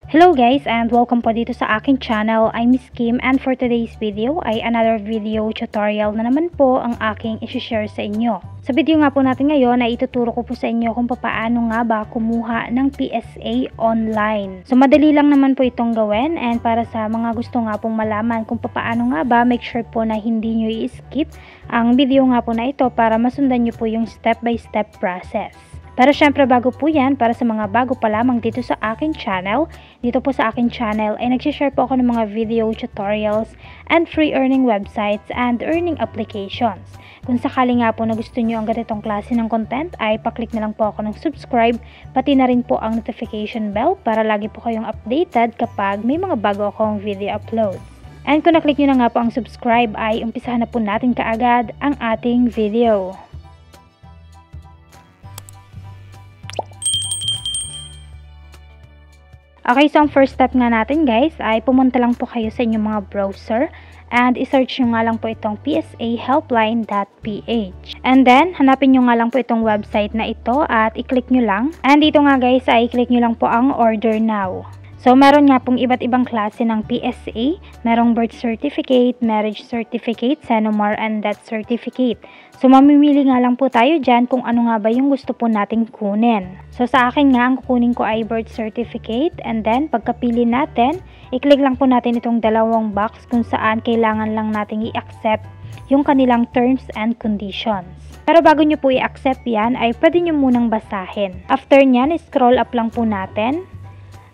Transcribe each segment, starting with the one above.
Hello guys and welcome po dito sa aking channel. I'm Miss Kim and for today's video ay another video tutorial na naman po ang aking isi-share sa inyo. Sa video nga po natin ngayon ay ituturo ko po sa inyo kung paano nga ba kumuha ng PSA online. So madali lang naman po itong gawin and para sa mga gusto nga pong malaman kung paano nga ba, make sure po na hindi nyo i-skip ang video nga po na ito para masundan nyo po yung step by step process. Pero syempre bago po yan, para sa mga bago pa lamang dito sa aking channel, dito po sa aking channel ay nagsishare po ako ng mga video tutorials and free earning websites and earning applications. Kung sakali nga po na gusto nyo ang ganitong klase ng content ay paklik na lang po ako ng subscribe, pati na rin po ang notification bell para lagi po kayong updated kapag may mga bago akong video uploads. And kung naklik nyo na nga po ang subscribe ay umpisahan na po natin kaagad ang ating video. Okay, so ang first step nga natin guys ay pumunta lang po kayo sa inyong mga browser and isearch nyo nga lang po itong psahelpline.ph. And then, hanapin nyo nga lang po itong website na ito at i-click nyo lang. And dito nga guys ay i-click nyo lang po ang order now. So, meron nga pong iba't ibang klase ng PSA. Merong birth certificate, marriage certificate, Senomar, and death certificate. So, mamimili nga lang po tayo dyan kung ano nga ba yung gusto po nating kunin. So, sa akin nga, ang kukunin ko ay birth certificate. And then, pagkapili natin, i-click lang po natin itong dalawang box kung saan kailangan lang nating i-accept yung kanilang terms and conditions. Pero bago nyo po i-accept yan, ay pwede nyo munang basahin. After nyan, scroll up lang po natin.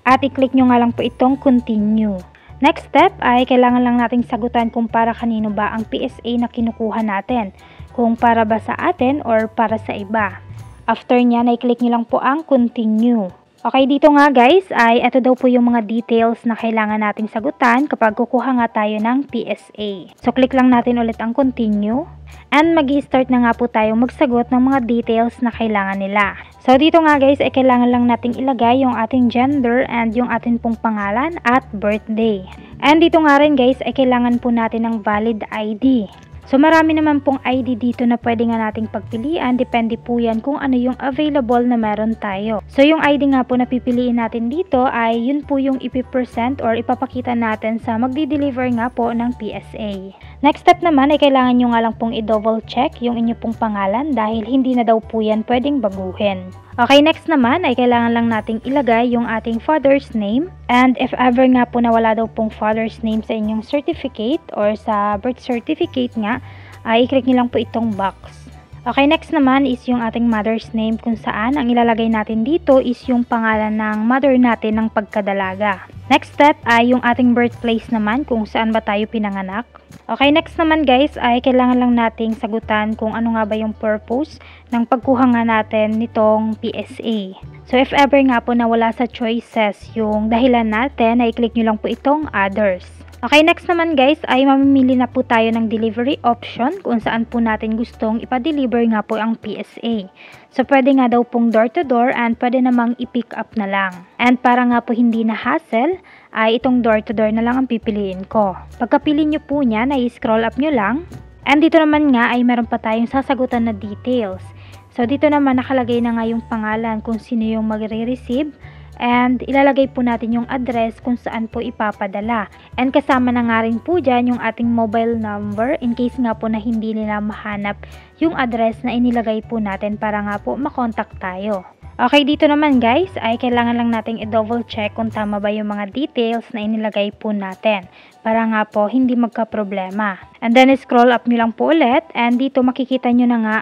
At i-click nyo nga lang po itong continue. Next step ay kailangan lang nating sagutan kung para kanino ba ang PSA na kinukuha natin. Kung para ba sa atin or para sa iba. After nyan ay click nyo lang po ang continue. Okay, dito nga guys ay ito daw po yung mga details na kailangan nating sagutan kapag kukuha nga tayo ng PSA. So click lang natin ulit ang continue. And mag-i-start na nga po tayo magsagot ng mga details na kailangan nila. So dito nga guys ay kailangan lang nating ilagay yung ating gender and yung ating pong pangalan at birthday. And dito nga rin guys ay kailangan po natin ng valid ID. So marami naman pong ID dito na pwede nga nating pagpilian, depende po yan kung ano yung available na meron tayo. So yung ID nga po na pipiliin natin dito ay yun po yung ipipresent or ipapakita natin sa magdi-deliver nga po ng PSA. Next step naman ay kailangan nyo nga lang pong i-double check yung inyo pong pangalan dahil hindi na daw po yan pwedeng baguhin. Okay, next naman ay kailangan lang nating ilagay yung ating father's name. And if ever nga po na wala daw pong father's name sa inyong certificate or sa birth certificate nga, ay i-click nyo lang po itong box. Okay, next naman is yung ating mother's name kung saan ang ilalagay natin dito is yung pangalan ng mother natin ng pagkadalaga. Next step ay yung ating birthplace naman kung saan ba tayo pinanganak. Okay, next naman guys ay kailangan lang nating sagutan kung ano nga ba yung purpose ng pagkuha nga natin nitong PSA. So if ever nga po na wala sa choices yung dahilan natin, ay i-click nyo lang po itong others. Okay, next naman guys ay mamimili na po tayo ng delivery option kung saan po natin gustong ipa-deliver nga po ang PSA. So pwede nga daw pong door to door and pwede namang i-pick up na lang. And para nga po hindi na hassle, ay itong door to door na lang ang pipiliin ko. Pagkapili nyo po niyan ay scroll up nyo lang. And dito naman nga ay meron pa tayong sasagutan na details. So dito naman nakalagay na nga yung pangalan kung sino yung magre-receive. And ilalagay po natin yung address kung saan po ipapadala. And kasama na nga rin po dyan yung ating mobile number in case nga po na hindi nila mahanap yung address na inilagay po natin para nga po makontak tayo. Okay, dito naman guys ay kailangan lang nating i-double check kung tama ba yung mga details na inilagay po natin para nga po hindi magka-problema. And then scroll up nyo lang po ulit and dito makikita nyo na nga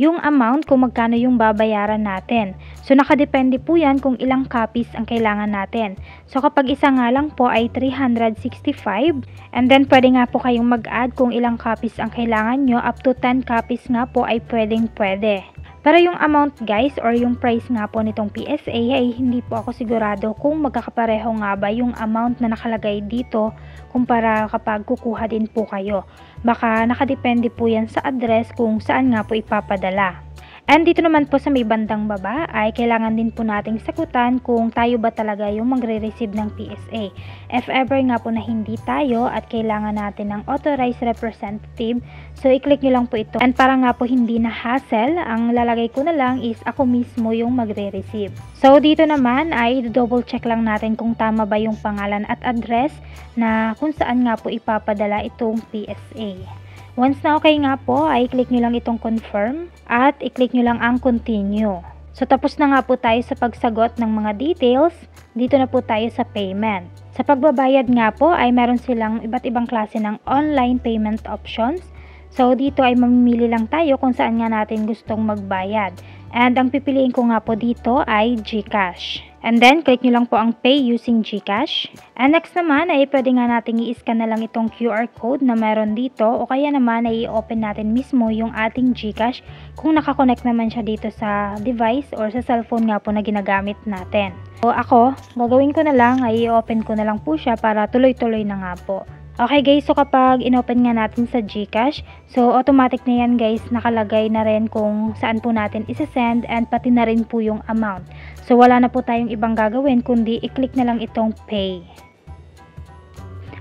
yung amount kung magkano yung babayaran natin. So nakadepende po yan kung ilang copies ang kailangan natin. So kapag isa nga lang po ay 365 and then pwede nga po kayong mag-add kung ilang copies ang kailangan nyo, up to 10 copies nga po ay pwede. Pero yung amount guys or yung price nga po nitong PSA ay hindi po ako sigurado kung magkakapareho nga ba yung amount na nakalagay dito kumpara kapag kukuha din po kayo. Baka nakadepende po yan sa address kung saan nga po ipapadala. And dito naman po sa may bandang baba ay kailangan din po nating sagutan kung tayo ba talaga yung magre-receive ng PSA. If ever nga po na hindi tayo at kailangan natin ng authorized representative, so i-click nyo lang po ito. And para nga po hindi na hassle, ang lalagay ko na lang is ako mismo yung magre-receive. So dito naman ay double check lang natin kung tama ba yung pangalan at address na kung saan nga po ipapadala itong PSA. Once na okay nga po, ay i-click nyo lang itong confirm at i-click nyo lang ang continue. So tapos na nga po tayo sa pagsagot ng mga details, dito na po tayo sa payment. Sa pagbabayad nga po ay meron silang iba't ibang klase ng online payment options. So dito ay mamimili lang tayo kung saan nga natin gustong magbayad. And ang pipiliin ko nga po dito ay GCash. And then, click nyo lang po ang pay using GCash. And next naman ay pwede nga natin i-scan na lang itong QR code na meron dito o kaya naman ay i-open natin mismo yung ating GCash kung nakakonect naman siya dito sa device or sa cellphone nga po na ginagamit natin. So ako, gagawin ko na lang ay i-open ko na lang po siya para tuloy-tuloy na nga po. Okay guys, so kapag inopen nga natin sa GCash, so automatic na yan guys, nakalagay na rin kung saan po natin isa-send and pati na rin po yung amount. So wala na po tayong ibang gagawin kundi i-click na lang itong pay.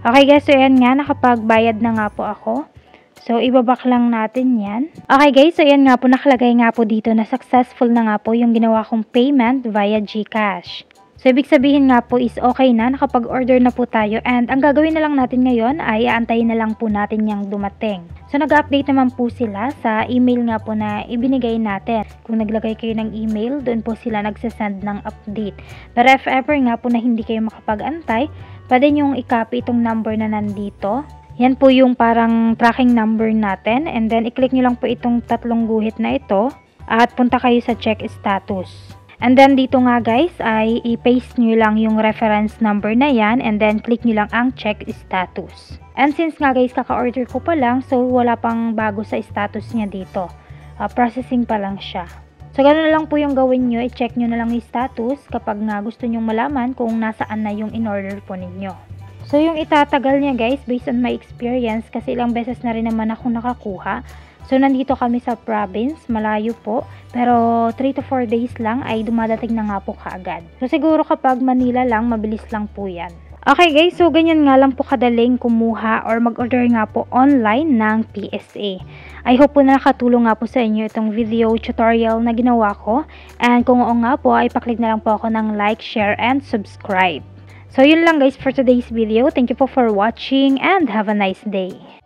Okay guys, so yan nga, nakapagbayad na nga po ako. So ibabak lang natin yan. Okay guys, so yan nga po, nakalagay nga po dito na successful na nga po yung ginawa kong payment via GCash. So, ibig sabihin nga po is okay na, nakapag-order na po tayo and ang gagawin na lang natin ngayon ay aantayin na lang po natin yung dumating. So, nag-update naman po sila sa email nga po na ibinigay natin. Kung naglagay kayo ng email, doon po sila nagsasend ng update. Pero if ever nga po na hindi kayo makapag-antay, pwede nyong i-copy itong number na nandito. Yan po yung parang tracking number natin and then i-click nyo lang po itong tatlong guhit na ito at punta kayo sa check status. And then dito nga guys ay i-paste nyo lang yung reference number na yan and then click nyo lang ang check status. And since nga guys kaka-order ko pa lang, so wala pang bago sa status niya dito. Processing pa lang siya. So ganoon na lang po yung gawin nyo, i-check nyo na lang yung status kapag nga gusto nyong malaman kung nasaan na yung in-order po ninyo. So yung itatagal niya guys based on my experience kasi ilang beses na rin naman ako nakakuha. So, nandito kami sa province, malayo po, pero 3 to 4 days lang ay dumadating na nga po kaagad. So, siguro kapag Manila lang, mabilis lang po yan. Okay guys, so ganyan nga lang po kadaling kumuha or mag-order nga po online ng PSA. I hope po na nakatulong nga po sa inyo itong video tutorial na ginawa ko. And kung oo nga po, ay paklik na lang po ako ng like, share, and subscribe. So, yun lang guys for today's video. Thank you po for watching and have a nice day.